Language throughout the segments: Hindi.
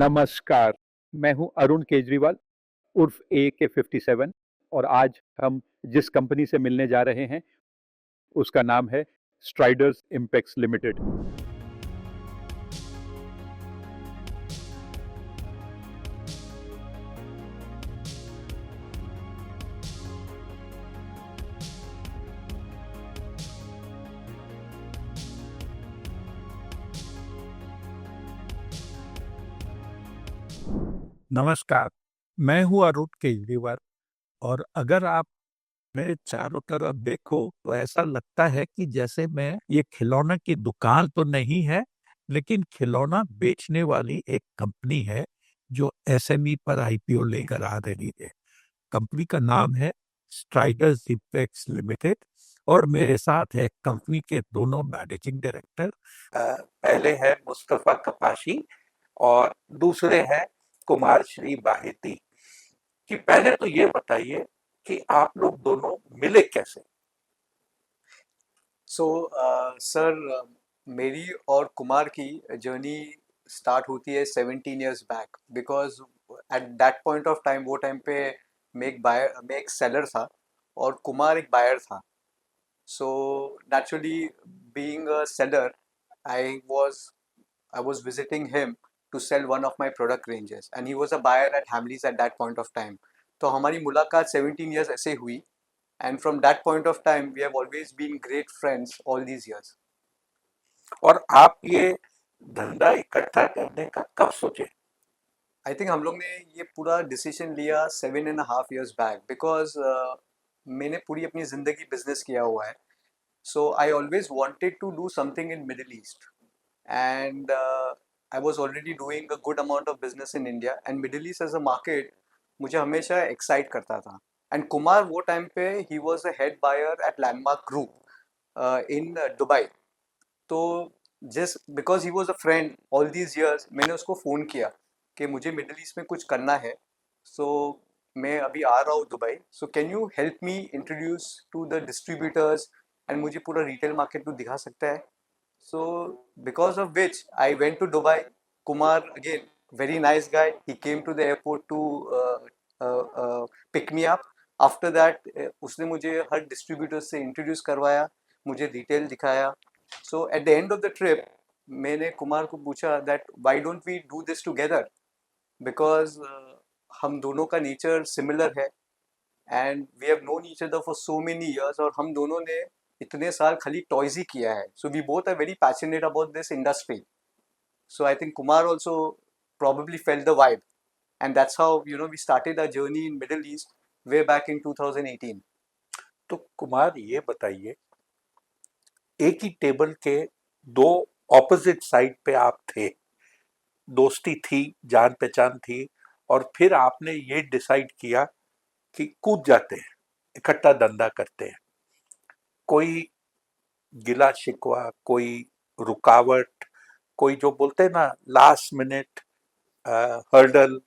नमस्कार, मैं हूं अरुण केजरीवाल उर्फ AK-57 और आज हम जिस कंपनी से मिलने जा रहे हैं उसका नाम है स्ट्राइडर्स इम्पेक्स लिमिटेड। नमस्कार, मैं हूँ अरुण केजरीवाल और अगर आप मेरे चारों तरफ देखो तो ऐसा लगता है कि जैसे मैं ये खिलौना की दुकान तो नहीं है, लेकिन खिलौना बेचने वाली एक कंपनी है जो एसएमई पर आईपीओ लेकर आ रही है। कंपनी का नाम है स्ट्राइडर्स इम्पैक्ट्स लिमिटेड और मेरे साथ है कंपनी के दोनों मैनेजिंग डायरेक्टर। पहले है मुस्तफा कपाशी और दूसरे हैं कुमार श्री बाहेती। कि पहले तो ये बताइए कि आप लोग दोनों मिले कैसे? सो सर, मेरी और कुमार की जर्नी स्टार्ट होती है 17 years back, because at that point of time, वो टाइम पे मैं एक सेलर था और कुमार एक बायर था. सो naturally, being a seller, I was I was visiting him to sell one of my product ranges, and he was a buyer at Hamleys at that point of time. तो हमारी मुलाकात 17 years ऐसे हुई, and from that point of time we have always been great friends all these years. और आप ये धंधा इकट्ठा करने का कब सोचे? आई थिंक हम लोग ने ये पूरा डिसीजन लिया 7.5 years बैक, बिकॉज मैंने पूरी अपनी ज़िंदगी बिजनेस किया हुआ है. So I always wanted to do something in middle East, and I was already doing a good amount of business in India, and Middle East as a market मुझे हमेशा एक्साइट करता था. एंड कुमार वो टाइम पे ही was a head buyer at Landmark Group in Dubai. तो जिस because he was a friend all these years, मैंने उसको फ़ोन किया कि मुझे मिडल ईस्ट में कुछ करना है. सो मैं अभी आ रहा हूँ Dubai, so can you help me introduce to the distributors, and मुझे पूरा रिटेल मार्केट तो दिखा सकता है. So because of which I went to Dubai. Kumar, again, very nice guy. He came to the airport to pick me up. After that, उसने मुझे हर डिस्ट्रीब्यूटर से इंट्रोड्यूस करवाया, मुझे डिटेल दिखाया. So at the end of the trip, मैंने कुमार को पूछा that why don't we do this together, because हम दोनों का नेचर सिमिलर है and we have known each other for so many years, और हम दोनों ने इतने साल खाली टॉयज ही किया है. So we both are very passionate about this industry. So I think Kumar also probably felt the vibe, and that's how we started our journey in Middle East way back in 2018. तो कुमार ये बताइए, एक ही टेबल के दो ऑपोजिट साइड पे आप थे, दोस्ती थी, जान पहचान थी, और फिर आपने ये डिसाइड किया कि कूद जाते हैं, इकट्ठा धंधा करते हैं. कोई गिला शिकवा, कोई रुकावट, कोई जो बोलते हैं ना लास्ट मिनट हर्डल,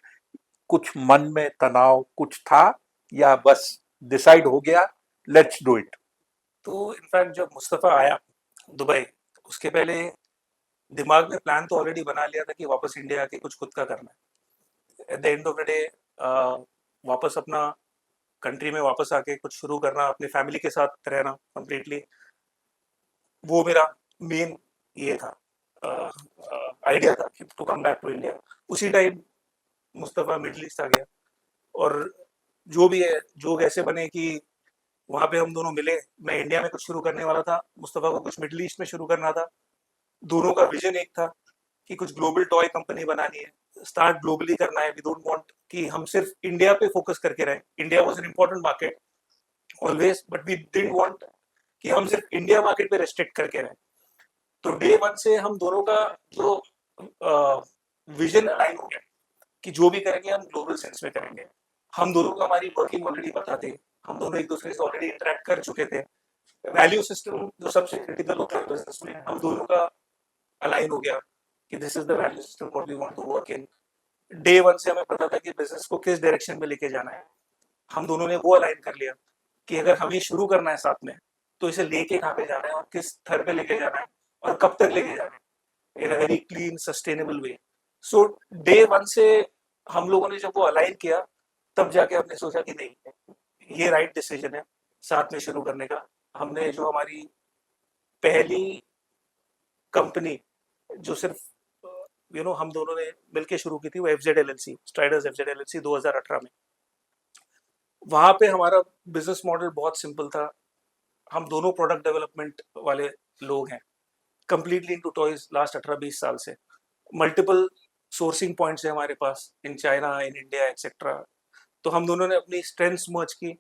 कुछ मन में तनाव कुछ था, या बस डिसाइड हो गया लेट्स डू इट? तो इनफैक्ट जब मुस्तफ़ा आया दुबई, उसके पहले दिमाग में प्लान तो ऑलरेडी बना लिया था कि वापस इंडिया आके कुछ खुद का करना है. At the end of the day वापस अपना कंट्री में वापस आके कुछ शुरू करना, अपनी फैमिली के साथ रहना कम्प्लीटली, वो मेरा मेन ये था, आइडिया था कि to come back to India. उसी टाइम मुस्तफ़ा मिडिल ईस्ट आ गया, और जो भी है जो ऐसे बने कि वहाँ पे हम दोनों मिले. मैं इंडिया में कुछ शुरू करने वाला था, मुस्तफ़ा को कुछ मिडिल ईस्ट में शुरू करना था. दोनों का विजन एक था कि कुछ ग्लोबल टॉय कंपनी बनानी है, स्टार्ट ग्लोबली करना है. वी डोंट वांट कि हम सिर्फ इंडिया पे फोकस करके रहें. India was an important market always, but we didn't want कि हम सिर्फ इंडिया मार्केट पे रेस्ट्रिक्ट करके रहें. तो डे वन से हम दोनों का जो विजन अलाइन हो गया कि जो भी करेंगे हम ग्लोबल सेंस में करेंगे. हम दोनों को हमारी वर्किंग ऑलरेडी पता थी, हम दोनों एक दूसरे से ऑलरेडी इंटरेक्ट कर चुके थे. वैल्यू सिस्टम जो सबसे क्रिटिकल होता है बिजनेस में, हम दोनों का अलाइन हो गया कि this is the value system what we want to work in. Day one से हमें पता था कि बिजनेस को किस डायरेक्शन में लेके जाना है. हम दोनों ने वो अलाइन कर लिया कि अगर हमें शुरू करना है साथ में, तो इसे लेके कहाँ पे जाना है और किस स्तर पे लेके जाना है और कब तक लेके जाना है, in a very clean sustainable way. So day one से हम लोगों ने जब वो अलाइन किया, तब जाके हमने सोचा कि नहीं, ये राइट डिसीजन है साथ में शुरू करने का। हमने जो हमारी पहली कंपनी जो सिर्फ हम दोनों ने मिलके शुरू की थी, वो FZ LLC, Striders FZ LLC 2018 में। वहां पे हमारा बिजनेस मॉडल बहुत सिंपल था। हम दोनों प्रोडक्ट डेवलपमेंट वाले लोग हैं, कंप्लीटली इनटू टॉयज लास्ट 18-20 साल से। मल्टीपल सोर्सिंग पॉइंट्स है हमारे पास in China, in India etcetera. तो हम दोनों ने अपनी स्ट्रेंथ्स मर्ज की।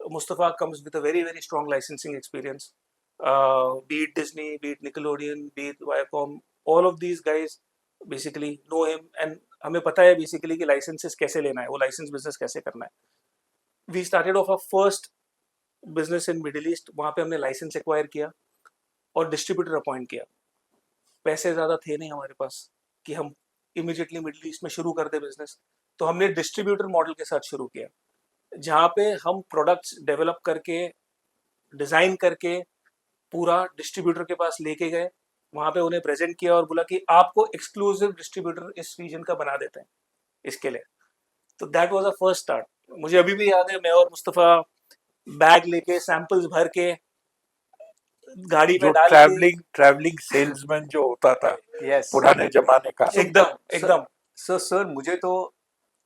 Mustafa comes with a very very strong licensing experience, be it Disney, be it Nickelodeon, be it Viacom, all of these guys basically know him, and हमें पता है बेसिकली कि लाइसेंसेस कैसे लेना है, वो लाइसेंस बिजनेस कैसे करना है। We started off a first business in middle east. वहाँ पे हमने लाइसेंस एक्वायर किया और डिस्ट्रीब्यूटर अपॉइंट किया। पैसे ज़्यादा थे नहीं हमारे पास कि हम इमिजिएटली मिडिल ईस्ट में शुरू कर दे बिजनेस, तो हमने डिस्ट्रीब्यूटर मॉडल के साथ शुरू किया, जहाँ पे हम प्रोडक्ट्स डेवलप करके, डिज़ाइन करके पूरा डिस्ट्रीब्यूटर के पास लेके गए। वहाँ पे उन्हें प्रेजेंट किया और बोला कि आपको एक्सक्लूसिव डिस्ट्रीब्यूटर इस रीजन का बना देते हैं इसके लिए। तो that was a first start. मुझे अभी भी याद है, मैं और मुस्तफ़ा बैग लेके, सैंपल्स भर के, गाड़ी जो में डाल के, ट्रैवलिंग ट्रैवलिंग सेल्समैन जो होता था यस पुराने जमाने का, एकदम एकदम सर मुझे तो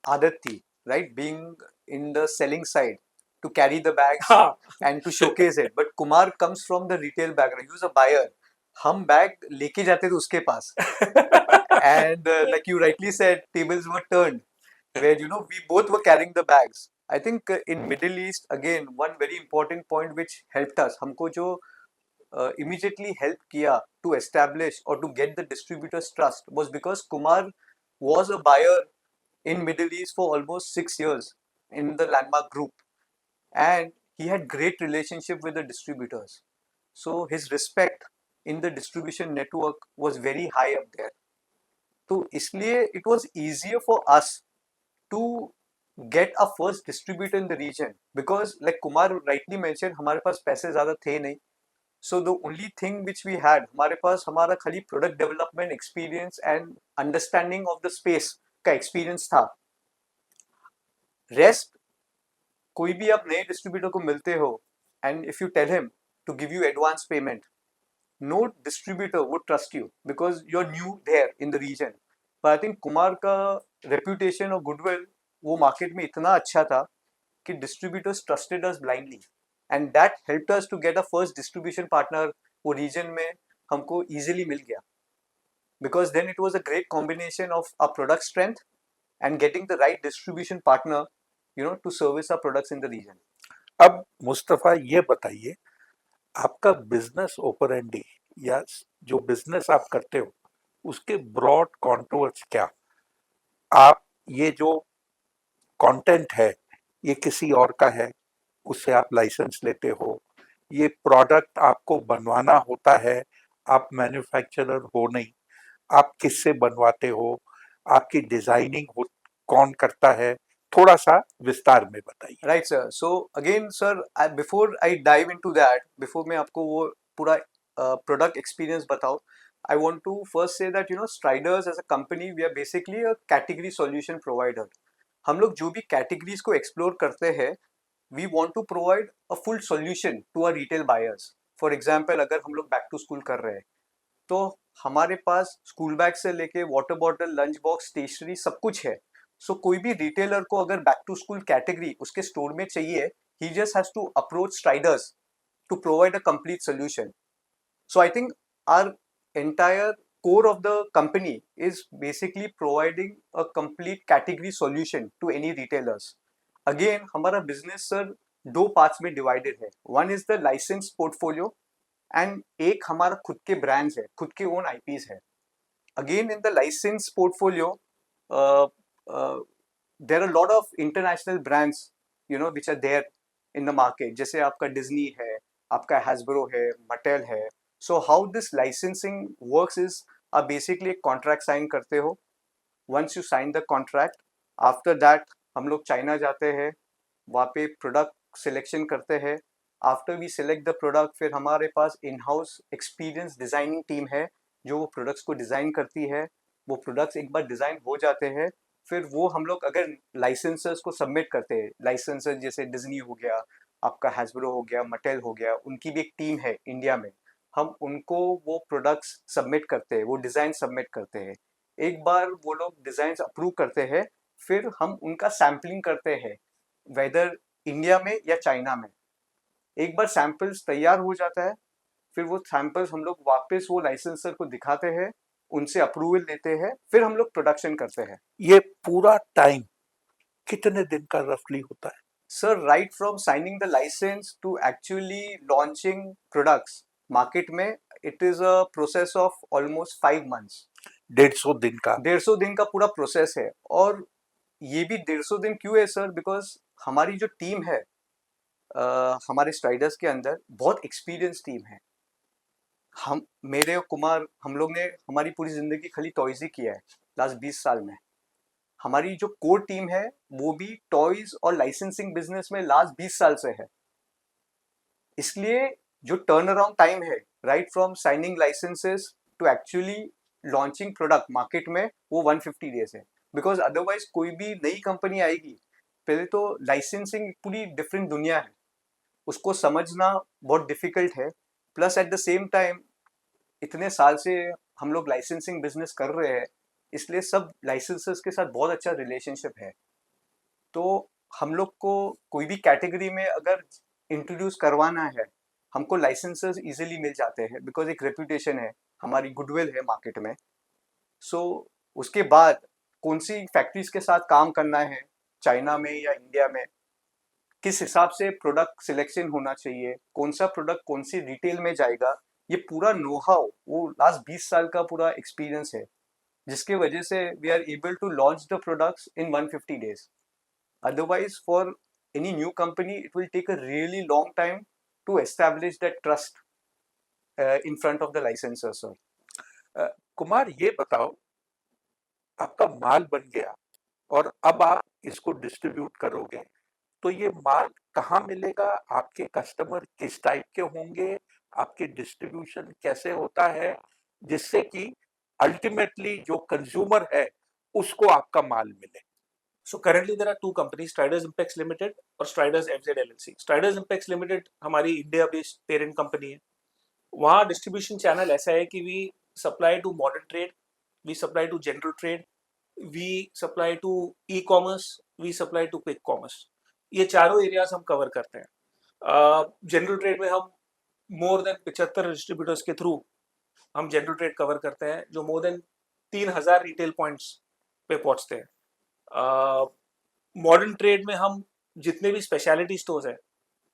आदत थी, right, being in the selling side, to carry the bags हाँ and to showcase it. But Kumar comes from the retail background. He was a buyer. हम बैग लेके जाते थे उसके पास, and like you rightly said, tables were turned where we both were carrying the bags. I think in Middle East again one very important point which helped us, हमको जो immediately help किया to establish or to get the distributors trust was because Kumar was a buyer in Middle East for almost 6 years in the Landmark Group, and he had great relationship with the distributors, so his respect in the distribution network was very high up there. तो इसलिए it was easier for us to get a first distributor in the region because like Kumar rightly mentioned, हमारे पास पैसे ज़्यादा थे नहीं, so the only thing which we had, हमारे पास हमारा खाली product development experience and understanding of the space का experience था। Rest कोई भी आप नए डिस्ट्रीब्यूटर को मिलते हो and if you tell him to give you advance payment, no distributor would trust you because you're new there in the region. But I think Kumar का reputation और goodwill वो market में इतना अच्छा था कि distributors trusted us blindly, and that helped us to get a first distribution partner वो region में हमको easily मिल गया, because then it was a great combination of our product strength and getting the right distribution partner to service our products in the region. अब मुस्तफा ये बताइए, आपका बिजनेस ओपरेंडी या जो बिजनेस आप करते हो उसके ब्रॉड कॉन्टूर्स क्या? आप ये जो कंटेंट है ये किसी और का है, उससे आप लाइसेंस लेते हो, ये प्रोडक्ट आपको बनवाना होता है, आप मैन्युफैक्चरर हो नहीं, आप किससे बनवाते हो, आपकी डिजाइनिंग कौन करता है, थोड़ा सा विस्तार में बताइए। Right, sir. So again, sir, before I dive into that, before मैं आपको वो पूरा product experience बताऊँ, I want to first say that Striders as a company, we are basically a category solution provider. हम लोग जो भी categories को explore करते हैं, we want to provide a full solution to our retail buyers. For example, अगर हम लोग back to school कर रहे हैं, तो हमारे पास स्कूल बैग से लेके water bottle, lunch box, stationery सब कुछ है। सो कोई भी रिटेलर को अगर बैक टू स्कूल कैटेगरी उसके स्टोर में चाहिए, he just has to approach Striders to provide a complete solution. So I think our entire core of the company is basically providing a complete category solution to any retailers. Again, हमारा business sir दो parts में divided है. One is the license portfolio and एक हमारा खुद के brands है, खुद के own IPs है. Again, in the license portfolio, there are a lot of international brands, which are there in the market. जैसे आपका Disney है, आपका Hasbro है, Mattel है. So how this licensing works is, आप basically एक contract sign करते हो. Once you sign the contract, after that हम लोग चाइना जाते हैं, वहाँ पे product selection करते हैं. After we select the product, फिर हमारे पास in-house experience designing team है जो वो products को design करती है. वो प्रोडक्ट्स एक बार डिज़ाइन हो जाते हैं, फिर वो हम लोग अगर लाइसेंसर्स को सबमिट करते हैं, लाइसेंसर जैसे डिज्नी हो गया, आपका हैसब्रो हो गया, मटेल हो गया, उनकी भी एक टीम है इंडिया में। हम उनको वो प्रोडक्ट्स सबमिट करते हैं, वो डिज़ाइन सबमिट करते हैं। एक बार वो लोग डिज़ाइंस अप्रूव करते हैं, फिर हम उनका सैम्पलिंग करते हैं, वेदर इंडिया में या चाइना में। एक बार सैंपल्स तैयार हो जाता है, फिर वो सैंपल्स हम लोग वापस वो लाइसेंसर को दिखाते हैं, उनसे अप्रूवल लेते हैं, फिर हम लोग प्रोडक्शन करते हैं। ये पूरा टाइम कितने दिन का रफली होता है? Sir, right from signing the license to actually launching products market में, it is a process of almost 5 months. 150 दिन का? 150 दिन का पूरा प्रोसेस है। और ये भी 150 दिन क्यों है सर? बिकॉज हमारी जो टीम है, हमारे स्ट्राइडर्स के अंदर बहुत एक्सपीरियंस टीम है। हम, मेरे और कुमार, हम लोग ने हमारी पूरी जिंदगी खाली टॉयज ही किया है लास्ट 20 साल में। हमारी जो कोर टीम है वो भी टॉयज और लाइसेंसिंग बिजनेस में लास्ट 20 साल से है। इसलिए जो टर्न अराउंड टाइम है, right from signing licenses to actually launching product market में, वो 150 डेज है। बिकॉज अदरवाइज कोई भी नई कंपनी आएगी, पहले तो लाइसेंसिंग पूरी डिफरेंट दुनिया है, उसको समझना बहुत डिफिकल्ट है। Plus at the same time इतने साल से हम लोग लाइसेंसिंग बिजनेस कर रहे हैं, इसलिए सब लाइसेंसर्स के साथ बहुत अच्छा रिलेशनशिप है। तो हम लोग को कोई भी कैटेगरी में अगर इंट्रोड्यूस करवाना है, हमको लाइसेंसर्स इजीली मिल जाते हैं, बिकॉज एक रेपुटेशन है, हमारी गुडविल है मार्केट में। सो उसके बाद कौन सी फैक्ट्रीज के साथ काम करना है, चाइना में या इंडिया में, किस हिसाब से प्रोडक्ट सिलेक्शन होना चाहिए, कौन सा प्रोडक्ट कौन सी रिटेल में जाएगा, ये पूरा नो हाउ, वो लास्ट 20 साल का पूरा एक्सपीरियंस है, जिसके वजह से we are able to launch the products in 150 days. Otherwise, for any new company, it will take a really long time to establish that trust in front of the licensor, sir. Kumar ये बताओ, आपका माल बन गया और अब आप इसको डिस्ट्रीब्यूट करोगे, तो ये माल कहाँ मिलेगा? आपके कस्टमर किस टाइप के होंगे? आपके डिस्ट्रीब्यूशन कैसे होता है जिससे कि अल्टीमेटली जो कंज्यूमर है उसको आपका माल मिले? So currently there are two companies, Striders Impex Limited और Striders FZ LLC. Striders Impex Limited हमारी इंडिया बेस्ड पेरेंट कंपनी है। वहाँ डिस्ट्रीब्यूशन चैनल ऐसा है कि we supply to modern trade, we supply to general trade, we supply to e commerce, we supply to quick commerce. ये चारों एरियाज हम कवर करते हैं। जनरल ट्रेड में हम मोर देन 75 डिस्ट्रीब्यूटर्स के थ्रू हम जनरल ट्रेड कवर करते हैं, जो मोर देन 3000 रिटेल पॉइंट्स पे पहुंचते हैं। मॉडर्न ट्रेड में हम जितने भी स्पेशलिटी स्टोर्स हैं,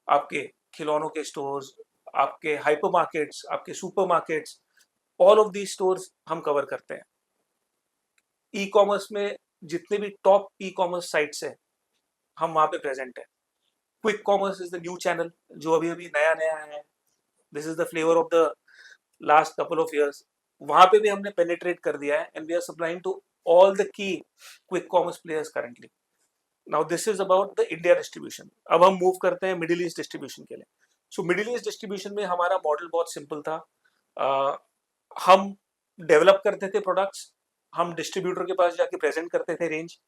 आपके खिलौनों के स्टोर्स, आपके हाइपर मार्केट्स, आपके super markets, all of the stores हम कवर करते हैं। ई कॉमर्स में जितने भी टॉप ई कॉमर्स साइट्स हैं, हम वहाँ पे प्रेजेंट है। Quick commerce is the new channel जो अभी अभी नया नया है। This is the flavour of the last couple of years. वहाँ पे भी हमने पेनिट्रेट कर दिया है and we are supplying to all the key quick commerce players currently. Now this is about the India distribution. अब हम मूव करते हैं मिडिल ईस्ट डिस्ट्रीब्यूशन के लिए। सो मिडिल ईस्ट डिस्ट्रीब्यूशन में हमारा मॉडल बहुत सिंपल था। हम डेवलप करते थे प्रोडक्ट्स, हम डिस्ट्रीब्यूटर के पास जाके प्रेजेंट करते थे रेंज।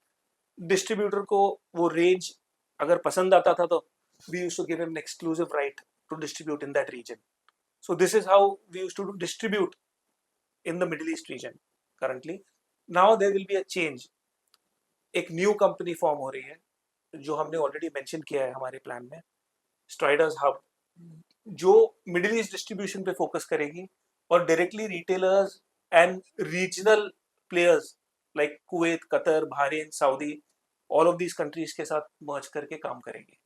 डिस्ट्रीब्यूटर को वो रेंज अगर पसंद आता था तो we used to give him an exclusive right to distribute in that region. So this is how we used to distribute in the middle east region currently. Now there will be a change. एक न्यू कंपनी फॉर्म हो रही है जो हमने ऑलरेडी मेंशन किया है हमारे प्लान में, स्ट्राइडर्स हब, जो मिडिल ईस्ट डिस्ट्रीब्यूशन पे फोकस करेगी और directly retailers and regional players like Kuwait, Qatar, Bahrain, Saudi, all of these countries के साथ मर्ज करके काम करेगी।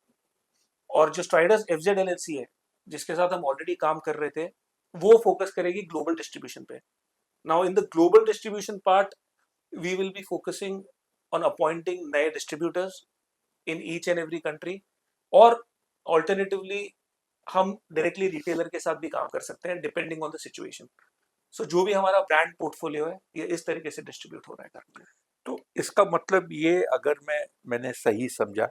और जो स्ट्राइडर्स एफजेड एलएलसी है जिसके साथ हम ऑलरेडी काम कर रहे थे, वो फोकस करेगी ग्लोबल डिस्ट्रीब्यूशन पे। Now in the global distribution part we will be focusing on appointing नए distributors in each and every country, और alternatively हम directly retailer के साथ भी काम कर सकते हैं depending on the situation. So जो भी हमारा brand portfolio है ये इस तरीके से distribute हो रहा है करंटली। तो इसका मतलब ये, अगर मैंने सही समझा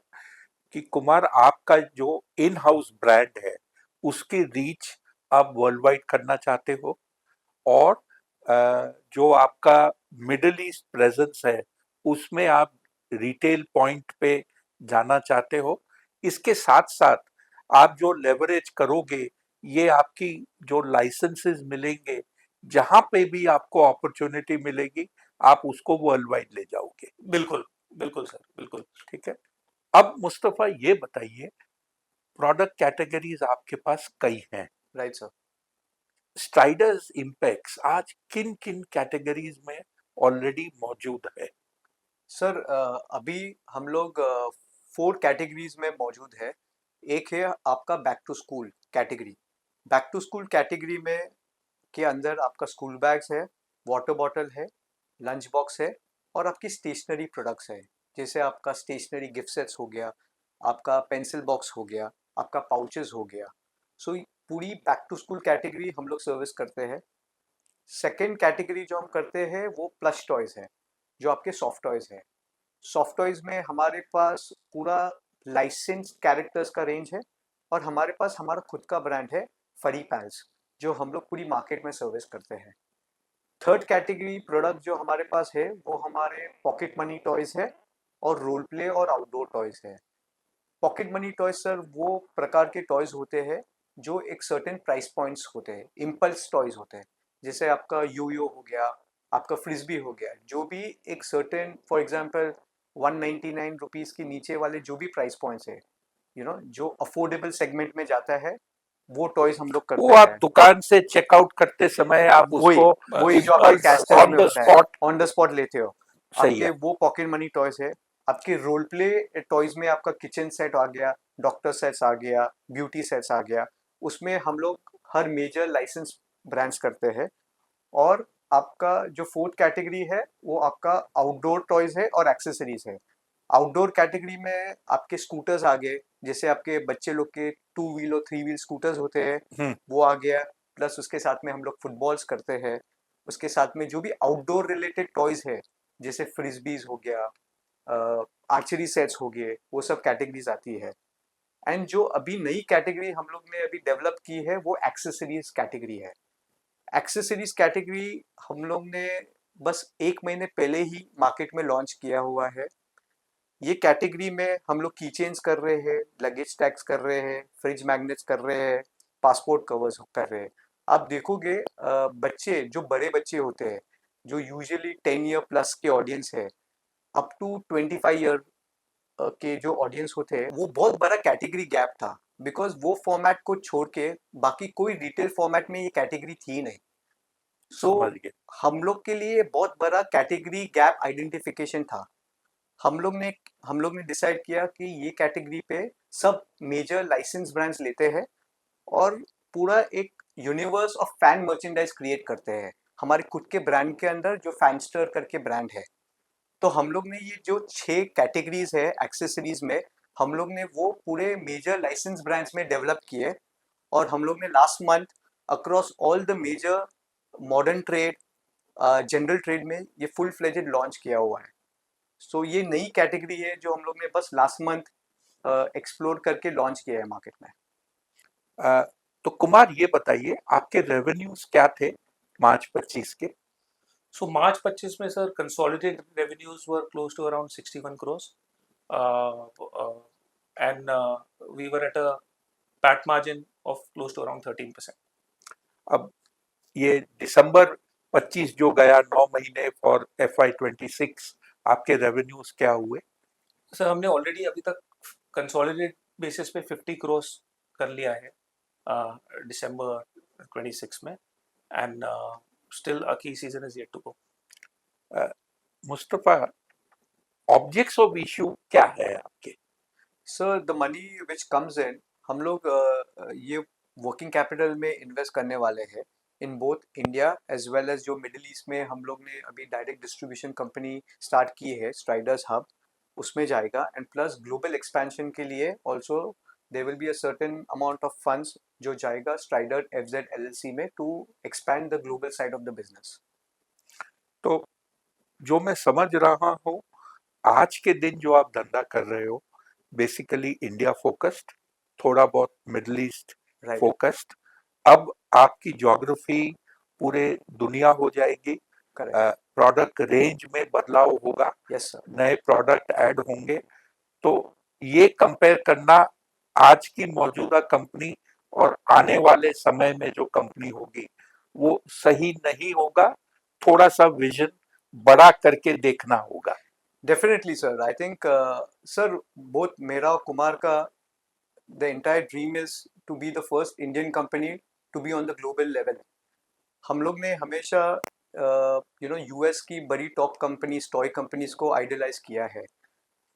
कि कुमार आपका जो इन हाउस ब्रांड है उसकी रीच आप वर्ल्ड वाइड करना चाहते हो, और जो आपका मिडिल ईस्ट प्रेजेंस है उसमें आप रिटेल पॉइंट पे जाना चाहते हो, इसके साथ साथ आप जो लेवरेज करोगे ये आपकी जो लाइसेंसेस मिलेंगे, जहां पे भी आपको अपॉर्चुनिटी मिलेगी आप उसको वर्ल्ड वाइड ले जाओगे। बिल्कुल, बिल्कुल सर, बिल्कुल। ठीक है। अब मुस्तफा ये बताइए, प्रोडक्ट कैटेगरीज आपके पास कई हैं, राइट सर। स्ट्राइडर्स इम्पैक्स आज किन किन कैटेगरीज में ऑलरेडी मौजूद है? सर अभी हम लोग 4 कैटेगरीज में मौजूद है। एक है आपका back to school category. Back to school category में के अंदर आपका स्कूल बैग्स है, वाटर बॉटल है, लंच बॉक्स है और आपकी स्टेशनरी प्रोडक्ट्स है। जैसे आपका स्टेशनरी गिफ्ट सेट्स हो गया, आपका पेंसिल बॉक्स हो गया, आपका पाउचेस हो गया। सो पूरी बैक टू स्कूल कैटेगरी हम लोग सर्विस करते हैं। सेकेंड कैटेगरी जो हम करते हैं वो प्लस टॉयज़ है, जो आपके सॉफ्ट टॉयज़ है। सॉफ्ट टॉयज़ में हमारे पास पूरा लाइसेंस्ड कैरेक्टर्स का रेंज है और हमारे पास हमारा खुद का ब्रांड है फरी पैल्स, जो हम लोग पूरी मार्केट में सर्विस करते हैं। थर्ड कैटेगरी प्रोडक्ट जो हमारे पास है वो हमारे पॉकेट मनी टॉयज़ है और रोल प्ले और आउटडोर टॉयज़ है। पॉकेट मनी टॉयज़ सर वो प्रकार के टॉयज़ होते हैं जो एक सर्टेन प्राइस पॉइंट्स होते हैं, इम्पल्स टॉयज़ होते हैं। जैसे आपका यो-यो हो गया, आपका फ्रिस्बी हो गया, जो भी एक सर्टेन फॉर एग्जांपल 199 रुपीस के नीचे वाले जो भी प्राइस पॉइंट्स है, जो अफोर्डेबल सेगमेंट में जाता है, वो टॉयज़ हम लोग वो करते आप हैं। दुकान से चेकआउट करते समय आप वही उसको वही जो आपके कैश टैग ऑन में द होता है, स्पॉट, ऑन द स्पॉट लेते हो। सही आपके है। वो पॉकेट मनी टॉयज़ है। आपके रोल प्ले टॉयज़ में आपका किचन सेट आ गया, डॉक्टर सेट्स आ गया, ब्यूटी सेट्स आ गया। उसमें हम लोग हर मेजर लाइसेंस ब्रांड्स करते हैं। और आपका जो फोर्थ कैटेगरी है वो आपका आउटडोर टॉयज़ है और एक्सेसरीज है। आउटडोर कैटेगरी में आपके स्कूटर्स आ गए, जैसे आपके बच्चे लोग के 2 व्हील और 3 व्हील स्कूटर्स होते हैं, वो आ गया। प्लस उसके साथ में हम लोग फुटबॉल्स करते हैं। उसके साथ में जो भी आउटडोर रिलेटेड टॉयज़ है, जैसे फ्रिस्बीज हो गया, आर्चरी सेट्स हो गए, वो सब कैटेगरीज आती है। एंड जो अभी नई कैटेगरी हम लोग ने अभी डेवलप की है वो एक्सेसरीज कैटेगरी है। एक्सेसरीज कैटेगरी हम लोग ने बस 1 महीने पहले ही मार्केट में लॉन्च किया हुआ है। ये कैटेगरी में हम लोग की चेन्स कर रहे हैं, लगेज टैग्स कर रहे हैं, फ्रिज मैग्नेट्स कर रहे हैं, पासपोर्ट कवर्स कर रहे हैं। आप देखोगे बच्चे जो बड़े बच्चे होते हैं, जो यूजुअली 10 ईयर प्लस के ऑडियंस है, अप टू 25 ईयर के जो ऑडियंस होते हैं, वो बहुत बड़ा कैटेगरी गैप था। बिकॉज वो फॉर्मेट को छोड़ के बाकी कोई रिटेल फॉर्मेट में ये कैटेगरी थी नहीं। सो समझ गए। हम लोग के लिए बहुत बड़ा कैटेगरी गैप आइडेंटिफिकेशन था। हम लोग ने डिसाइड किया कि ये कैटेगरी पे सब मेजर लाइसेंस ब्रांड्स लेते हैं और पूरा एक universe of fan merchandise create करते हैं हमारे खुद के ब्रांड के अंदर, जो फैनस्टर करके ब्रांड है। तो हम लोग ने ये जो 6 कैटेगरीज है एक्सेसरीज में, हम लोग ने वो पूरे मेजर लाइसेंस ब्रांड्स में डेवलप किए। और हम लोग ने last month across all the major modern trade, general trade में ये फुल फ्लेजेड लॉन्च किया हुआ है। सो ये नई कैटेगरी है जो हम लोग ने बस लास्ट मंथ एक्सप्लोर करके लॉन्च किया है मार्केट में। तो कुमार ये बताइए आपके रेवेन्यूज क्या थे मार्च 25 के? So March 25 में sir consolidated revenues were close to around 61 crores, and we were at a PAT margin of close to around 13%. अब ये दिसंबर 25 जो गया 9 महीने फॉर FY26 आपके रेवेन्यूज क्या हुए? सर हमने ऑलरेडी अभी तक कंसोलिडेट बेसिस पे 50 crores कर लिया है दिसंबर 26 में, and still a key season is yet to go. Mustafa, objects of issue क्या है आपके? Sir the money which comes in, हम लोग ये वर्किंग कैपिटल में इन्वेस्ट करने वाले हैं in both India as well as जो मिडिल ईस्ट में हम लोग ने अभी डायरेक्ट डिस्ट्रीब्यूशन कंपनी स्टार्ट की है, स्ट्राइडर्स हब, उसमें जाएगा। एंड प्लस ग्लोबल एक्सपेंशन के लिए also there will be a certain amount of funds जो जाएगा स्ट्राइडर FZ LLC में to expand the global side of the business. तो जो मैं समझ रहा हूँ, आज के दिन जो आप धंधा कर रहे हो बेसिकली इंडिया फोकस्ड, थोड़ा बहुत मिडिल ईस्ट राइट, फोकस्ड। अब आपकी ज्योग्राफी पूरे दुनिया हो जाएगी, करेक्ट, प्रोडक्ट रेंज में बदलाव होगा, यस सर। नए प्रोडक्ट ऐड होंगे, तो ये कंपेयर करना आज की मौजूदा कंपनी और आने वाले समय में जो कंपनी होगी वो सही नहीं होगा। थोड़ा सा विजन बड़ा करके देखना होगा। Definitely sir, I think sir both मेरा और कुमार का the entire dream is to be the first Indian company to be on the global level. हम लोग ने हमेशा यूएस की बड़ी टॉप कंपनीज, टॉय कंपनीज को आइडलाइज किया है।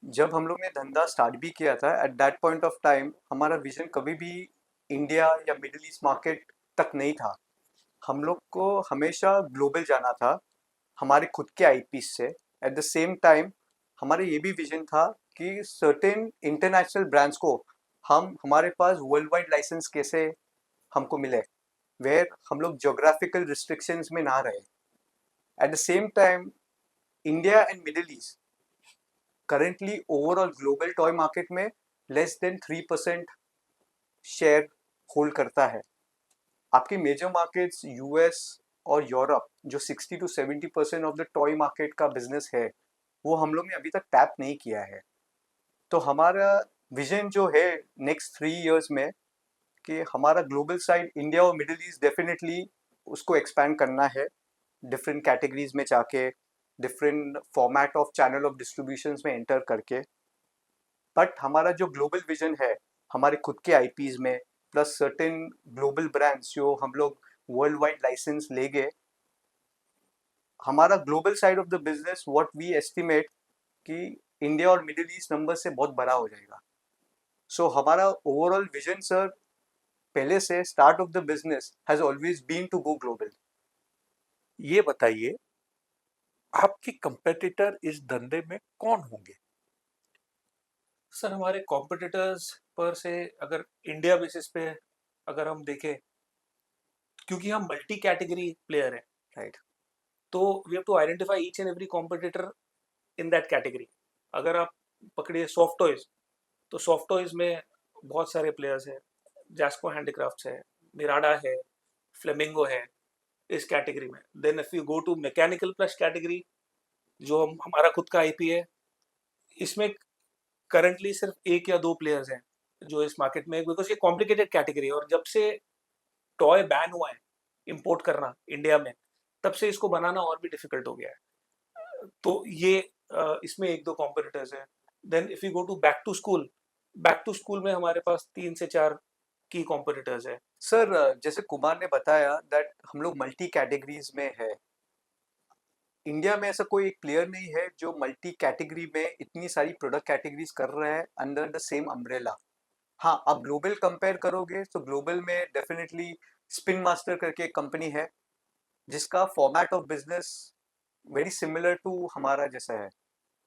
जब हम लोग ने धंधा स्टार्ट भी किया था, at that point of time हमारा विजन कभी भी इंडिया या मिडिल ईस्ट मार्केट तक नहीं था। हम लोग को हमेशा ग्लोबल जाना था हमारे खुद के आईपी से। एट द सेम टाइम हमारा ये भी विजन था कि सर्टेन इंटरनेशनल ब्रांड्स को हमारे पास वर्ल्ड वाइड लाइसेंस कैसे हमको मिले, वेयर हम लोग जोग्राफिकल रिस्ट्रिक्शंस में ना रहे। Eight the same time India and middle east currently overall global toy market में लेस देन 3% शेयर होल्ड करता है। आपकी मेजर मार्केट्स यूएस और यूरोप जो 60 to 70% of the toy market का बिजनेस है, वो हम लोग ने अभी तक टैप नहीं किया है। तो हमारा विजन जो है नेक्स्ट 3 इयर्स में कि हमारा ग्लोबल साइड इंडिया और मिडिल ईस्ट डेफिनेटली उसको एक्सपैंड करना है, डिफरेंट कैटेगरीज में जाके, different format of channel of distributions में एंटर करके। बट हमारा जो ग्लोबल विजन है हमारे खुद के आईपीज में, प्लस सर्टेन ग्लोबल ब्रांड्स जो हम लोग वर्ल्ड वाइड लाइसेंस ले गए, हमारा global side of the business what we estimate कि इंडिया और मिडिल ईस्ट नंबर से बहुत बड़ा हो जाएगा। सो हमारा ओवरऑल विजन सर पहले से start of the business has always been to go global. ये बताइए, आपके कंपेटिटर इस धंधे में कौन होंगे? सर हमारे कॉम्पिटिटर्स पर से अगर इंडिया बेसिस पे अगर हम देखें, क्योंकि हम मल्टी कैटेगरी प्लेयर हैं, राइट, तो we have to identify each and every competitor in that category. अगर आप पकड़िए सॉफ्ट टॉयज, तो सॉफ्ट टॉयज में बहुत सारे प्लेयर्स हैं। जैस्को हैंडीक्राफ्ट्स है, मिराडा है, फ्लेमिंगो है इस कैटेगरी में। Then if you go to mechanical plus category, जो हमारा खुद का आईपी है, इसमें करंटली सिर्फ एक या दो प्लेयर्स हैं जो इस मार्केट में, बिकॉज ये कॉम्प्लिकेटेड कैटेगरी है और जब से टॉय बैन हुआ है इंपोर्ट करना इंडिया में, तब से इसको बनाना और भी डिफिकल्ट हो गया है। तो ये इसमें एक दो कॉम्पिटिटर्स हैं। Then if you go to back to school में हमारे पास 3 से 4 की कॉम्पिटिटर्स है। सर जैसे कुमार ने बताया दैट हम लोग मल्टी कैटेगरीज में है। इंडिया में ऐसा कोई एक प्लेयर नहीं है जो मल्टी कैटेगरी में इतनी सारी प्रोडक्ट कैटेगरीज कर रहा है अंडर द सेम अम्ब्रेला। हाँ, आप ग्लोबल कंपेयर करोगे तो ग्लोबल में डेफिनेटली स्पिन मास्टर करके एक कंपनी है जिसका format of business very similar to हमारा जैसा है।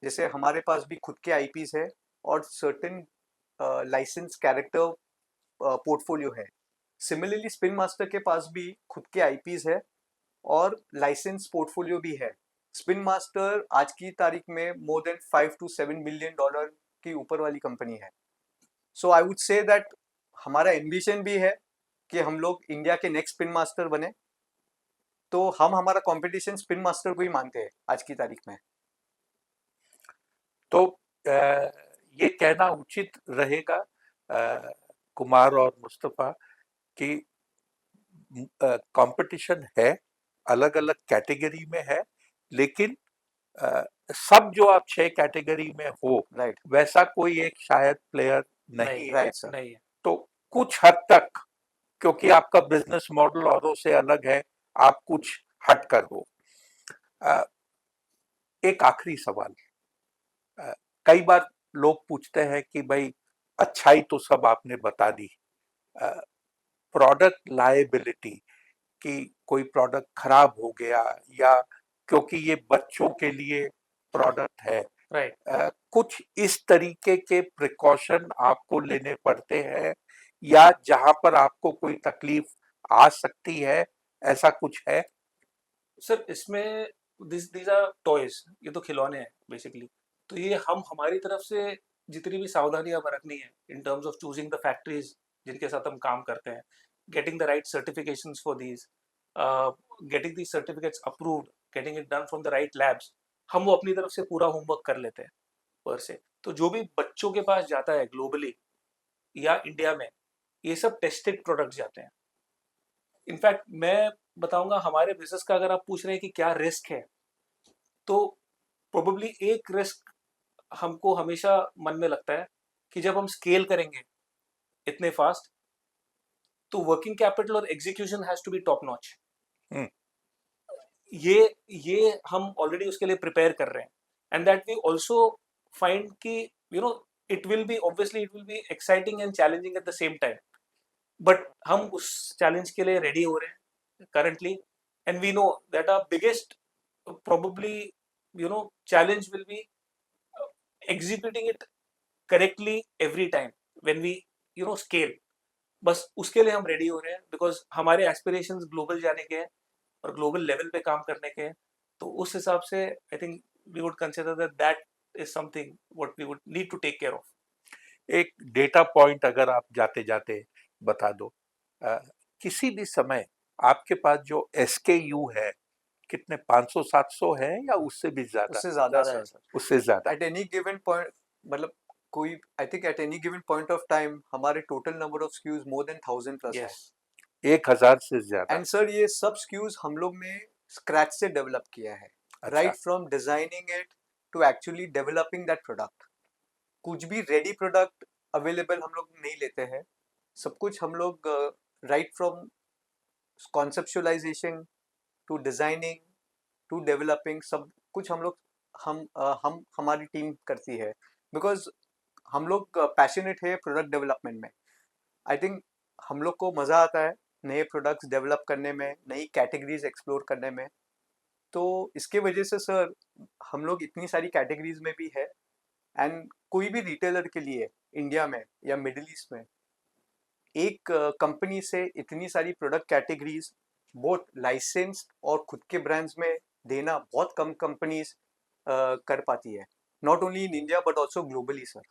जैसे हमारे पास भी खुद के आईपीज है और सर्टेन लाइसेंस कैरेक्टर पोर्टफोलियो है। सिमिलरली स्पिन मास्टर के पास भी खुद के आईपीज है और लाइसेंस पोर्टफोलियो भी है। स्पिन मास्टर आज की तारीख में more than 5 to 7 billion dollar की ऊपर वाली कंपनी है। So I would say that हमारा एम्बिशन भी है कि हम लोग इंडिया के नेक्स्ट स्पिन मास्टर बने। तो हम हमारा कंपटीशन स्पिन मास्टर को ही मानते हैं आज की तारीख में। तो ये कहना उचित रहेगा कुमार और मुस्तफा कि कंपटीशन है, अलग अलग कैटेगरी में है, लेकिन सब जो आप 6 कैटेगरी में हो, राइट, वैसा कोई एक शायद प्लेयर नहीं है। Right sir. नहीं है। तो कुछ हद तक, क्योंकि आपका बिजनेस मॉडल औरों से अलग है, आप कुछ हटकर हो। एक आखिरी सवाल, कई बार लोग पूछते हैं कि भाई अच्छाई तो सब आपने बता दी, प्रोडक्ट लायबिलिटी कि कोई प्रोडक्ट खराब हो गया या क्योंकि ये बच्चों के लिए प्रोडक्ट है, राइट। कुछ इस तरीके के प्रिकॉशन आपको लेने पड़ते हैं या जहां पर आपको कोई तकलीफ आ सकती है, ऐसा कुछ है? सर इसमें दीज आर टॉयज, ये तो खिलौने हैं बेसिकली। तो ये हम हमारी तरफ से जितनी भी सावधानियां बरतनी है in terms of choosing the factories जिनके साथ हम काम करते हैं, getting the right certifications for these, getting these certificates approved getting it done from the right labs, हम वो अपनी तरफ से पूरा होमवर्क कर लेते हैं पर से। तो जो भी बच्चों के पास जाता है ग्लोबली या इंडिया में, ये सब टेस्टेड प्रोडक्ट्स जाते हैं। इनफैक्ट मैं बताऊंगा, हमारे बिजनेस का अगर आप पूछ रहे हैं कि क्या रिस्क है, तो प्रोबेबली एक रिस्क हमको हमेशा मन में लगता है कि जब हम स्केल करेंगे इतने फास्ट, तो वर्किंग कैपिटल और execution has to be top notch. Hmm. ये हम ऑलरेडी उसके लिए प्रिपेयर कर रहे हैं, and that we also find कि you know it will be obviously it will be exciting and challenging at the same time, but हम उस चैलेंज के लिए रेडी हो रहे हैं currently, and we know that our biggest probably challenge will be executing it correctly every time when we scale। बस उसके लिए हम रेडी हो रहे हैं, बिकॉज हमारे एस्पिरेशंस ग्लोबल जाने के हैं और ग्लोबल लेवल पे काम करने के हैं। तो उस हिसाब से I think we would consider that that is something what we would need to take care of. एक डेटा पॉइंट अगर आप जाते जाते बता दो, किसी भी समय आपके पास जो SKU है कितने 500-700 है या उससे भी ज्यादा? उससे ज़्यादा ज़्यादा है सर। सर। उससे ज्यादा। एट एनी गिवन पॉइंट, मतलब कोई I think at any given point of time हमारे total number of SKUs more than 1000 plus है। यस 1000 से ज्यादा। एंड सर ये सब स्क्यूज हम लोग ने स्क्रैच से डेवलप किया है, अच्छा। Right from designing it to actually developing that product. कुछ भी रेडी प्रोडक्ट अवेलेबल हम लोग नहीं लेते हैं, सब कुछ हम लोग right from conceptualization to designing to developing, सब कुछ हम लोग हम हमारी टीम करती है, बिकॉज हम लोग पैशनेट है प्रोडक्ट डेवलपमेंट में। आई थिंक हम लोग को मज़ा आता है नए प्रोडक्ट्स डेवलप करने में, नई कैटेगरीज एक्सप्लोर करने में। तो इसके वजह से सर हम लोग इतनी सारी कैटेगरीज में भी है, एंड कोई भी रिटेलर के लिए इंडिया में या मिडिल ईस्ट में एक कंपनी से इतनी सारी प्रोडक्ट कैटेगरीज बोथ लाइसेंस और खुद के ब्रांड्स में देना बहुत कम कंपनीज कर पाती है, not only in India but also globally sir.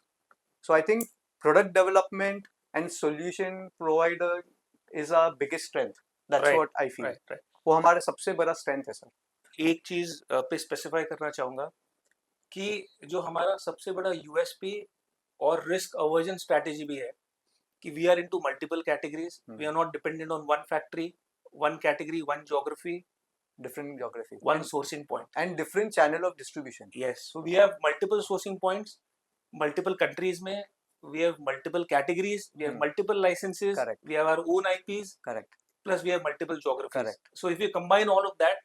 So I think product development and solution provider is our biggest strength, that's right what I feel. Right right. वो हमारा सबसे बड़ा स्ट्रेंथ है सर। एक चीज पे स्पेसिफाई करना चाहूंगा कि जो हमारा सबसे बड़ा यूएसपी और रिस्क अवर्जन स्ट्रैटेजी भी है कि we are into multiple categories, we are not dependent on one factory, one category, one geography, different geography one sourcing point, and different channel of distribution. yes, so we have multiple sourcing points, multiple countries में we have multiple categories, we have multiple licenses, Correct. we have our own IPs, correct, plus we have multiple geographies. Correct. So if we combine all of that,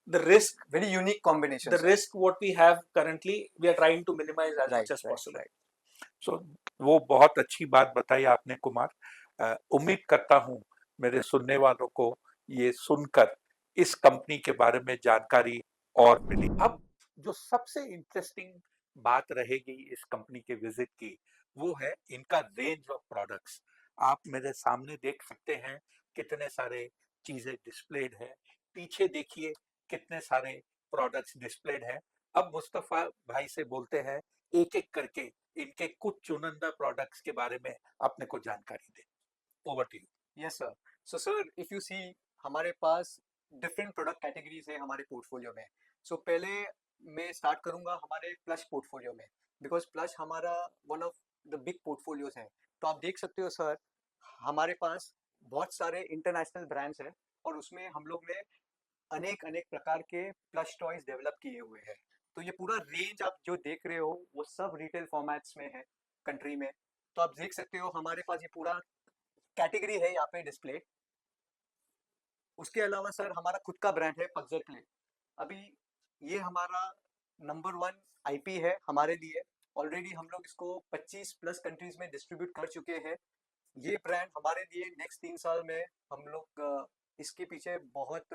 the risk very unique combination. what we have currently, we are trying to minimize as much as possible. सो वो बहुत अच्छी बात बताई आपने कुमार। उम्मीद करता हूँ मेरे सुनने वालों को ये सुनकर इस कंपनी के बारे में जानकारी और मिली। अब जो सबसे इंटरेस्टिंग बात रहेगी इस कंपनी के विजिट की, वो है इनका रेंज ऑफ प्रोडक्ट्स। आप मेरे सामने देख सकते हैं कितने सारे चीजें डिस्प्लेड है, पीछे देखिए कितने सारे प्रोडक्ट्स डिस्प्लेड है। अब मुस्तफा भाई से बोलते हैं एक एक करके इनके कुछ चुनिंदा प्रोडक्ट्स के बारे में अपने को जानकारी दें। Over to you. Yes sir. So sir if you see हमारे पास डिफरेंट प्रोडक्ट कैटेगरीज है हमारे पोर्टफोलियो में। सो पहले मैं स्टार्ट करूंगा हमारे प्लस पोर्टफोलियो में, बिकॉज प्लस हमारा one of the big portfolios है। तो आप देख सकते हो सर हमारे पास बहुत सारे इंटरनेशनल ब्रांड्स हैं और उसमें हम लोग ने अनेक अनेक प्रकार के प्लस टॉयज डेवलप किए हुए हैं। तो ये पूरा रेंज आप जो देख रहे हो वो सब रिटेल फॉर्मेट्स में है कंट्री में। तो आप देख सकते हो हमारे पास ये पूरा कैटेगरी है यहाँ पे डिस्प्ले। उसके अलावा सर हमारा खुद का ब्रांड है पग्जर प्ले। अभी ये हमारा नंबर 1 आईपी है हमारे लिए। ऑलरेडी हम लोग इसको 25 प्लस कंट्रीज में डिस्ट्रीब्यूट कर चुके हैं। ये ब्रांड हमारे लिए नेक्स्ट 3 साल में हम लोग इसके पीछे बहुत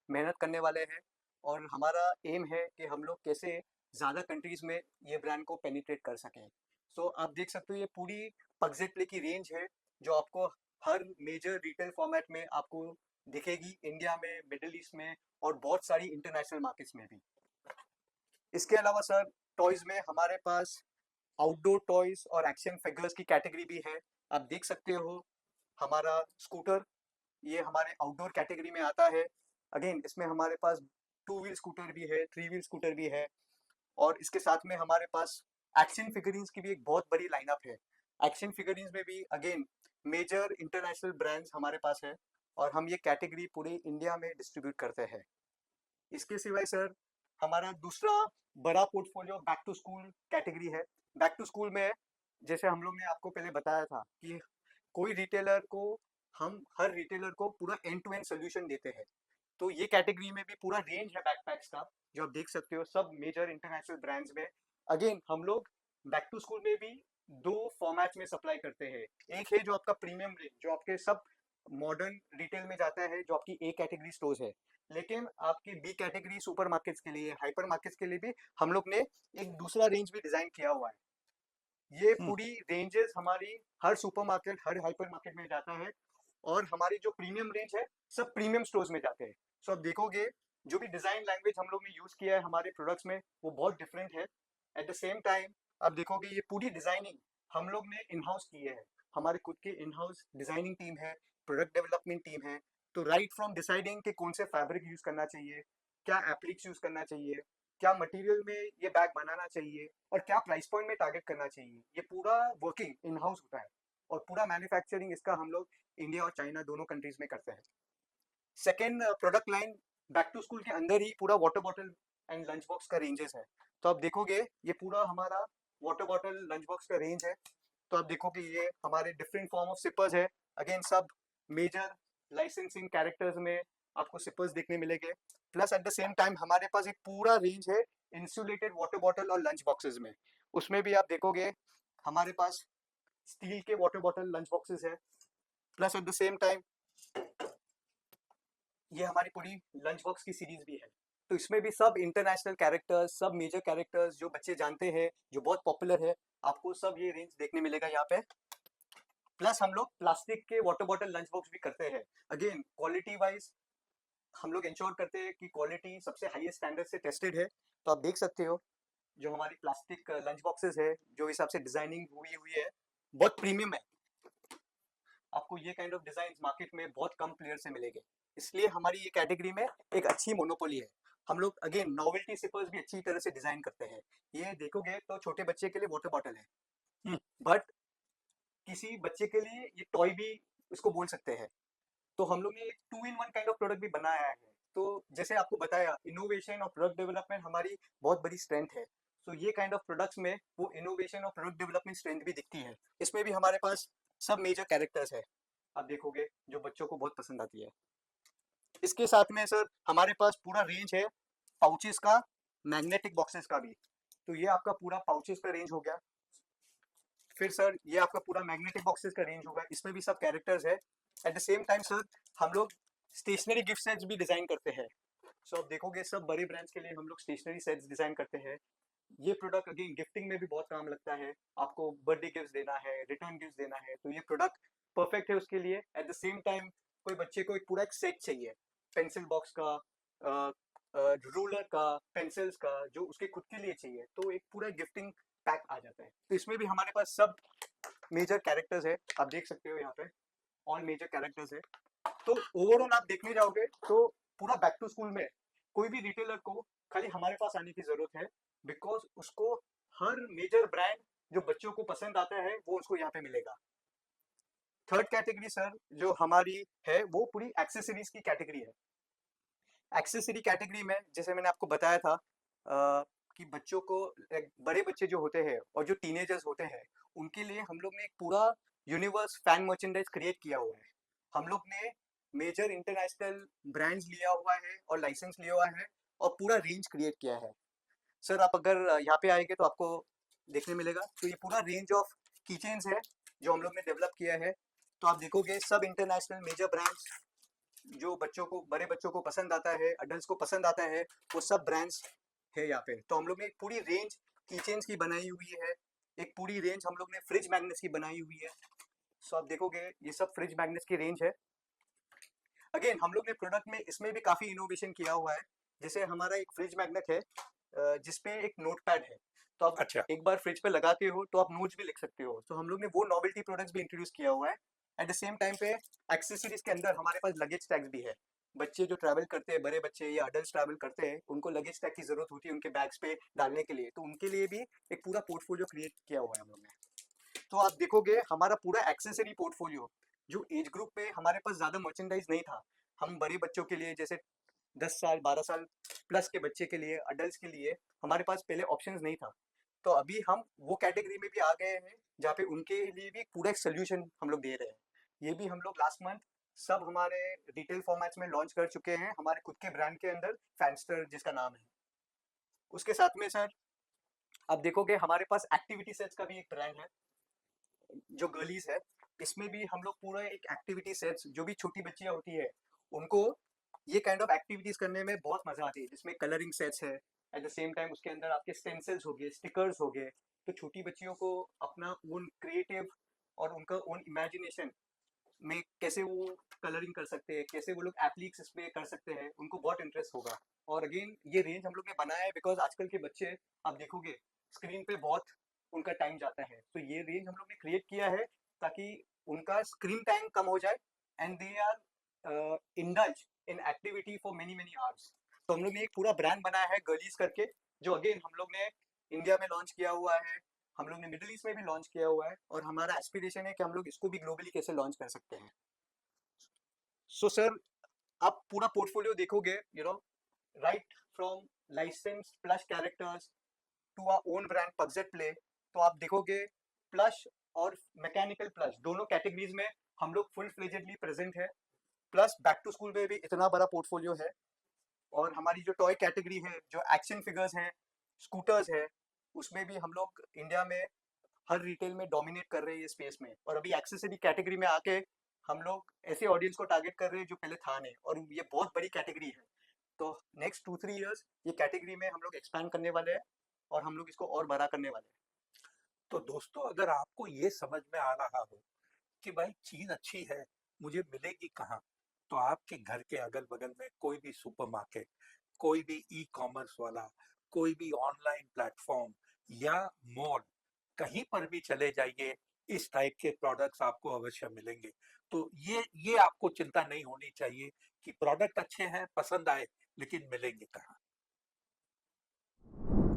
मेहनत करने वाले हैं और हमारा एम है कि हम लोग कैसे ज़्यादा कंट्रीज में ये ब्रांड को पेनिट्रेट कर सकें। सो आप देख सकते हो ये पूरी पग्जर प्ले की रेंज है जो आपको हर मेजर रिटेल फॉर्मेट में आपको दिखेगी, इंडिया में, मिडिल ईस्ट में और बहुत सारी इंटरनेशनल मार्केट्स में भी। इसके अलावा सर टॉयज में हमारे पास आउटडोर टॉयज और एक्शन फिगर्स की कैटेगरी भी है। आप देख सकते हो हमारा स्कूटर ये हमारे आउटडोर कैटेगरी में आता है। अगेन इसमें हमारे पास 2 व्हील स्कूटर भी है, 3 व्हील स्कूटर भी है, और इसके साथ में हमारे पास एक्शन फिगरीन्स की भी एक बहुत बड़ी लाइनअप है। एक्शन फिगरीन्स में भी अगेन मेजर इंटरनेशनल ब्रांड्स हमारे पास है, और हम ये कैटेगरी पूरे इंडिया में डिस्ट्रीब्यूट करते हैं। इसके सिवाय सर हमारा दूसरा बड़ा portfolio back to school category है। बैक टू स्कूल में जैसे हम लोग ने आपको पहले बताया था कि कोई रिटेलर को, हम हर रिटेलर को पूरा एंड टू एंड सोल्यूशन देते हैं। तो ये कैटेगरी में भी पूरा रेंज है बैकपैक्स का, जो आप देख सकते हो सब मेजर इंटरनेशनल ब्रांड्स में। अगेन हम लोग बैक टू स्कूल में भी 2 फॉर्मेट्स में सप्लाई करते हैं। एक है जो आपका प्रीमियम रेंज, जो आपके सब मॉडर्न रिटेल में जाता है, जो आपकी ए कैटेगरी स्टोर्स है। लेकिन आपकी बी कैटेगरी सुपर मार्केट्स के लिए, हाइपर मार्केट्स के लिए भी हम लोग ने एक दूसरा रेंज भी डिजाइन किया हुआ है। ये पूरी रेंजेस हमारी हर सुपर मार्केट, हर हाइपर मार्केट में जाता है, और हमारी जो प्रीमियम रेंज है सब प्रीमियम स्टोर्स में जाते हैं। सो आप देखोगे जो भी डिजाइन लैंग्वेज हम लोग ने यूज किया है हमारे प्रोडक्ट्स में, वो बहुत डिफरेंट है। एट द सेम टाइम आप देखोगे ये पूरी डिजाइनिंग हम लोग ने इन हाउस की है। हमारे खुद के इन हाउस डिजाइनिंग टीम है, प्रोडक्ट डेवलपमेंट टीम है। तो राइट फ्रॉम डिसाइडिंग कि कौन से फैब्रिक यूज करना चाहिए, क्या एप्लिक्स यूज करना चाहिए, क्या मटेरियल में ये बैग बनाना चाहिए, और क्या प्राइस पॉइंट में टारगेट करना चाहिए, ये पूरा वर्किंग इन हाउस होता है। और पूरा मैन्युफैक्चरिंग इसका हम लोग इंडिया और चाइना दोनों कंट्रीज में करते हैं। Second product line back to school के अंदर ही पूरा water bottle and lunch box का रेंजेस है। तो आप देखोगे ये पूरा हमारा वाटर बॉटल लंच बॉक्स का रेंज है। तो आप देखोगे ये हमारे डिफरेंट फॉर्म ऑफ सिपर्स है। अगेन सब मेजर लाइसेंसिंग कैरेक्टर्स में आपको सिपर्स देखने मिलेंगे। Plus at the same time हमारे पास एक पूरा रेंज है इंसुलेटेड वाटर बॉटल और लंच बॉक्सेस में। उसमें भी आप देखोगे हमारे पास स्टील के वाटर बॉटल लंच बॉक्सेस है। Plus at the same time ये हमारी पूरी लंच बॉक्स की सीरीज भी है। तो इसमें भी सब इंटरनेशनल कैरेक्टर्स, सब मेजर कैरेक्टर्स जो बच्चे जानते हैं, जो बहुत पॉपुलर है, आपको सब ये रेंज देखने मिलेगा यहाँ पे। प्लस हम लोग प्लास्टिक के वाटर बॉटल लंच बॉक्स भी करते हैं। अगेन क्वालिटी वाइज हम लोग इंश्योर करते हैं कि क्वालिटी सबसे हाईएस्ट स्टैंडर्ड से टेस्टेड है। तो आप देख सकते हो जो हमारी प्लास्टिक लंच बॉक्सेस है, जो हिसाब से डिजाइनिंग हुई है, बहुत प्रीमियम है। आपको ये काइंड ऑफ डिजाइन मार्केट में बहुत कम प्लेयर से मिलेंगे, इसलिए हमारी ये कैटेगरी में एक अच्छी मोनोपोली है। हम लोग अगेन नोवेल्टी सिपर्स भी अच्छी तरह से डिजाइन करते हैं। ये देखोगे तो छोटे बच्चे के लिए वाटर बॉटल है, बट किसी बच्चे के लिए ये टॉय भी इसको बोल सकते हैं। तो हम लोग ने एक 2-in-1 काइंड ऑफ प्रोडक्ट भी बनाया है। तो जैसे आपको बताया, इनोवेशन और प्रोडक्ट डेवलपमेंट हमारी बहुत बड़ी स्ट्रेंथ है। तो ये काइंड ऑफ प्रोडक्ट्स में वो इनोवेशन और प्रोडक्ट डेवलपमेंट स्ट्रेंथ भी दिखती है। इसमें भी हमारे पास सब मेजर कैरेक्टर्स है, आप देखोगे जो बच्चों को बहुत पसंद आती है। इसके साथ में सर हमारे पास पूरा रेंज है पाउचेस का, मैग्नेटिक बॉक्सेस का भी। तो ये आपका पूरा पाउचेस का रेंज हो गया। फिर सर ये आपका पूरा मैग्नेटिक बॉक्सेस का रेंज होगा, इसमें भी सब कैरेक्टर्स है। Eight the same time sir हम लोग स्टेशनरी गिफ्ट सेट्स भी डिजाइन करते हैं। सो आप देखोगे सब बड़े ब्रांड्स के लिए हम लोग स्टेशनरी सेट्स डिजाइन करते हैं। ये प्रोडक्ट अगेन गिफ्टिंग में भी बहुत काम लगता है। आपको बर्थडे गिफ्ट देना है, रिटर्न गिफ्ट देना है, तो ये प्रोडक्ट परफेक्ट है उसके लिए। एट द सेम टाइम कोई बच्चे को एक पूरा एक सेट चाहिए, पेंसिल बॉक्स का, रूलर का, पेंसिल्स का, जो उसके खुद के लिए चाहिए, तो एक पूरा गिफ्टिंग पैक आ जाता है। तो इसमें भी हमारे पास सब मेजर कैरेक्टर्स है, आप देख सकते हो यहाँ पे ऑल मेजर कैरेक्टर्स है। तो ओवरऑल आप देखने जाओगे तो पूरा बैक टू स्कूल में कोई भी रिटेलर को खाली हमारे पास आने की जरूरत है, बिकॉज उसको हर मेजर ब्रांड जो बच्चों को पसंद आता है वो उसको यहाँ पे मिलेगा। थर्ड कैटेगरी सर जो हमारी है वो पूरी एक्सेसरीज की कैटेगरी है। एक्सेसरी कैटेगरी में जैसे मैंने आपको बताया था कि बच्चों को, बड़े बच्चे जो होते हैं और जो टीनेजर्स होते हैं, उनके लिए हम लोग ने एक पूरा यूनिवर्स फैन मर्चेंडाइज क्रिएट किया हुआ है। हम लोग ने मेजर इंटरनेशनल ब्रांड्स लिया हुआ है और लाइसेंस लिया हुआ है और पूरा रेंज क्रिएट किया है। सर आप अगर यहाँ पे आएंगे तो आपको देखने मिलेगा, तो ये पूरा रेंज ऑफ कीचेन्स है जो हम लोग ने डेवलप किया है। तो आप देखोगे सब इंटरनेशनल मेजर ब्रांड्स जो बच्चों को, बड़े बच्चों को पसंद आता है, अडल्ट को पसंद आता है, वो सब ब्रांड्स है यहाँ पे। तो हम लोग ने एक पूरी रेंज कीचेन्स की बनाई हुई है, एक पूरी रेंज हम लोग ने फ्रिज मैग्नेट्स की बनाई हुई है। सो आप देखोगे ये सब फ्रिज मैग्नेट्स की रेंज है। अगेन हम लोग ने प्रोडक्ट में इसमें भी काफी इनोवेशन किया हुआ है। जैसे हमारा एक फ्रिज मैग्नेट है जिसपे एक नोट पैड है, तो आप अच्छा। एक बार फ्रिज पे लगाते हो तो आप नोट्स भी लिख सकते हो। तो हम लोग ने वो नॉवेल्टी प्रोडक्ट्स भी इंट्रोड्यूस किया हुआ है। एट द सेम टाइम पे एक्सेसरीज के अंदर हमारे पास लगेज टैग्स भी है, बच्चे जो ट्रैवल करते हैं, बड़े बच्चे या अडल्ट ट्रैवल करते हैं, उनको लगेज टैग की ज़रूरत होती है उनके बैग्स पे डालने के लिए, तो उनके लिए भी एक पूरा पोर्टफोलियो क्रिएट किया हुआ है हम लोग ने। तो आप देखोगे हमारा पूरा एक्सेसरी पोर्टफोलियो, जो एज ग्रुप में हमारे पास ज़्यादा मर्चेंडाइज नहीं था, हम बड़े बच्चों के लिए जैसे 10 साल 12 साल प्लस के बच्चे के लिए, अडल्ट के लिए हमारे पास पहले ऑप्शंस नहीं था। तो अभी हम वो कैटेगरी में भी आ गए हैं जहाँ पे उनके लिए भी पूरा एक सोल्यूशन हम लोग दे रहे हैं। ये भी हम लोग लास्ट मंथ सब हमारे रिटेल फॉर्मेट्स में लॉन्च कर चुके हैं, हमारे खुद के ब्रांड के अंदर, फैंस्टर जिसका नाम है। उसके साथ में सर आप देखोगे हमारे पास एक्टिविटी सेट्स का भी एक ब्रांड है जो गर्लीज है। इसमें भी हम लोग पूरा एक एक्टिविटी सेट्स, जो भी छोटी बच्चियां होती है उनको ये काइंड ऑफ एक्टिविटीज करने में बहुत मजा आती है, जिसमें कलरिंग सेट्स है, एट द सेम टाइम उसके अंदर आपके स्टेंसिल्स हो गए, स्टिकर्स हो गए। तो छोटी बच्चियों को अपना ओन क्रिएटिव और उनका ओन इमेजिनेशन में कैसे वो कलरिंग कर सकते हैं, कैसे वो लोग एप्लीक्स इसमें कर सकते हैं, उनको बहुत इंटरेस्ट होगा। और अगेन ये रेंज हम लोग ने बनाया है बिकॉज आजकल के बच्चे आप देखोगे स्क्रीन पे बहुत उनका टाइम जाता है, तो ये रेंज हम लोग ने क्रिएट किया है ताकि उनका स्क्रीन टाइम कम हो जाए and they are indulge in activity for many many hours. तो हम लोग ने एक पूरा ब्रांड बनाया है गर्लीज करके, जो अगेन हम लोग ने इंडिया में लॉन्च किया हुआ है, हम लोग ने मिडिल ईस्ट में भी लॉन्च किया हुआ है, और हमारा एस्पिरेशन है कि हम लोग इसको भी ग्लोबली कैसे लॉन्च कर सकते हैं। सो सर आप पूरा पोर्टफोलियो देखोगे, right from licence plus characters to our own brand पगजेट प्ले, तो आप देखोगे प्लस और मैकेनिकल प्लस दोनों कैटेगरीज में हम लोग फुल फ्लेजेडली प्रेजेंट है। प्लस बैक टू स्कूल में भी इतना बड़ा पोर्टफोलियो है, और हमारी जो टॉय कैटेगरी है, जो एक्शन फिगर्स हैं, स्कूटर्स है, उसमें भी हम लोग इंडिया में हर रिटेल में डोमिनेट कर रहे हैं ये स्पेस में। और अभी एक्सेसरी कैटेगरी में आके हम लोग ऐसे ऑडियंस को टारगेट कर रहे हैं जो पहले था नहीं, और ये बहुत बड़ी कैटेगरी है। तो नेक्स्ट 2-3 ईयर्स ये कैटेगरी में हम लोग एक्सपैंड करने वाले हैं, और हम लोग इसको और बड़ा करने वाले हैं। तो दोस्तों, अगर आपको ये समझ में आ रहा हो कि भाई चीज अच्छी है, मुझे मिलेगी कहाँ, तो आपके घर के अगल बगल में कोई भी सुपरमार्केट, कोई भी ई कॉमर्स वाला, कोई भी ऑनलाइन प्लेटफॉर्म या मॉल, कहीं पर भी चले जाइए, इस टाइप के प्रोडक्ट्स आपको अवश्य मिलेंगे। तो ये आपको चिंता नहीं होनी चाहिए कि प्रोडक्ट अच्छे हैं, पसंद आए, लेकिन मिलेंगे कहाँ।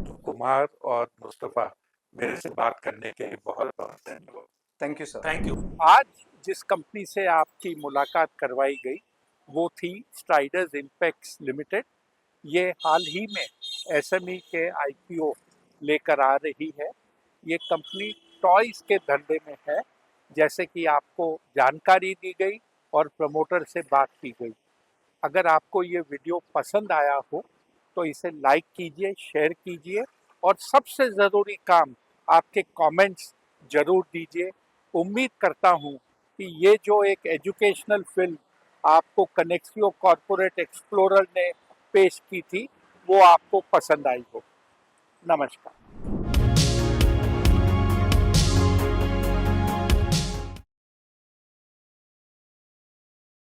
तो कुमार और मुस्तफा, मेरे से बात करने के लिए बहुत बहुत धन्यवाद। Thank you sir. Thank you. आज जिस कंपनी से आपकी मुलाकात करवाई गई वो थी स्ट्राइडर्स इम्पैक्स लिमिटेड। ये हाल ही में एसएमई के आईपीओ लेकर आ रही है। ये कंपनी टॉयज के धंधे में है, जैसे कि आपको जानकारी दी गई और प्रमोटर से बात की गई। अगर आपको ये वीडियो पसंद आया हो तो इसे लाइक कीजिए, शेयर कीजिए, और सबसे ज़रूरी काम, आपके कमेंट्स ज़रूर दीजिए। उम्मीद करता हूँ कि ये जो एक एजुकेशनल फिल्म आपको कनेक्सियो कॉर्पोरेट एक्सप्लोरर ने पेश की थी वो आपको पसंद आई हो। नमस्कार।